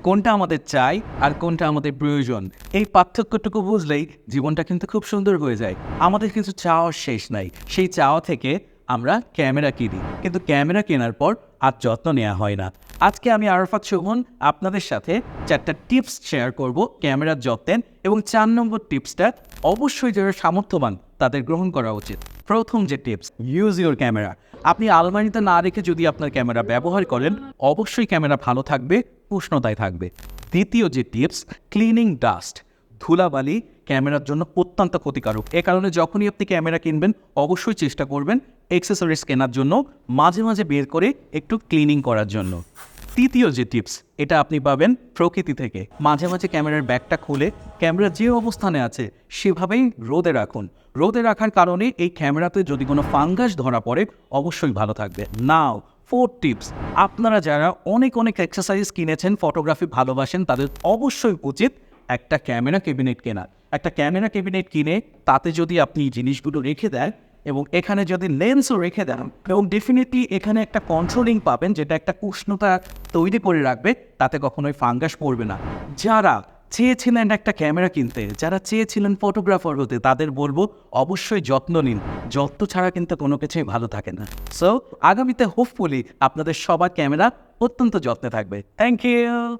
কোনটা আমাদের চাই আর কোনটা আমাদের প্রয়োজন, এই পার্থক্যটুকু বুঝলেই জীবনটা কিন্তু খুব সুন্দর হয়ে যায়। আমাদের কিছু চাওয়ার শেষ নাই, সেই চাওয়া থেকে আমরা ক্যামেরা কিনি, কিন্তু ক্যামেরা কেনার পর আর যত্ন নেওয়া হয় না। আজকে আমি আরাফাত সুমন আপনাদের সাথে 4টা টিপস শেয়ার করব ক্যামেরার যত্নের, এবং 4 নম্বর টিপসটা অবশ্যই যারা সামর্থ্যবান তাদের গ্রহণ করা উচিত। প্রথম যে টিপস, ইউজ ইউর ক্যামেরা। আপনি আলমারিতে না রেখে যদি আপনার ক্যামেরা ব্যবহার করেন, অবশ্যই ক্যামেরা ভালো থাকবে, উষ্ণতায় থাকবে। দ্বিতীয় যে টিপস, ক্লিনিং ডাস্ট। ধুলাবালি ক্যামেরার জন্য অত্যন্ত ক্ষতিকারক। এ কারণে যখনই আপনি ক্যামেরা কিনবেন অবশ্যই চেষ্টা করবেন অ্যাক্সেসরিজ কেনার জন্য মাঝে মাঝে বের করে একটু ক্লিনিং করার জন্য। তৃতীয় যে টিপস, এটা আপনি পাবেন প্রকৃতি থেকে। মাঝে মাঝে ক্যামেরার ব্যাগটা খুলে ক্যামেরা যে অবস্থানে আছে সেভাবেই রোদে রাখুন। রোদে রাখার কারণে এই ক্যামেরাতে যদি কোনো ফাঙ্গাস ধরা পড়ে অবশ্যই ভালো থাকবে। নাও 4 টিপস, আপনারা যারা অনেক এক্সারসাইজ কিনেছেন, ফটোগ্রাফি ভালোবাসেন, তাদের অবশ্যই উচিত একটা ক্যামেরা ক্যাবিনেট কেনা। একটা ক্যামেরা ক্যাবিনেট কিনে তাতে যদি আপনি জিনিসগুলো রেখে দেন এবং এখানে যদি লেন্সও রেখে দেন, এবং ডেফিনেটলি এখানে একটা কন্ট্রোলিং পাবেন যেটা একটা উষ্ণতা তৈরি করে রাখবে, তাতে কখনোই ফাঙ্গাস পড়বে না। যারা চেয়েছিলেন একটা ক্যামেরা কিনতে, যারা চেয়েছিলেন ফটোগ্রাফার হতে, তাদের বলবো অবশ্যই যত্ন নিন। যত্ন ছাড়া কিন্তু কোনো কিছুই ভালো থাকে না। সো আগামীতে হোপফুলি আপনাদের সবার ক্যামেরা অত্যন্ত যত্নে থাকবে। Thank you.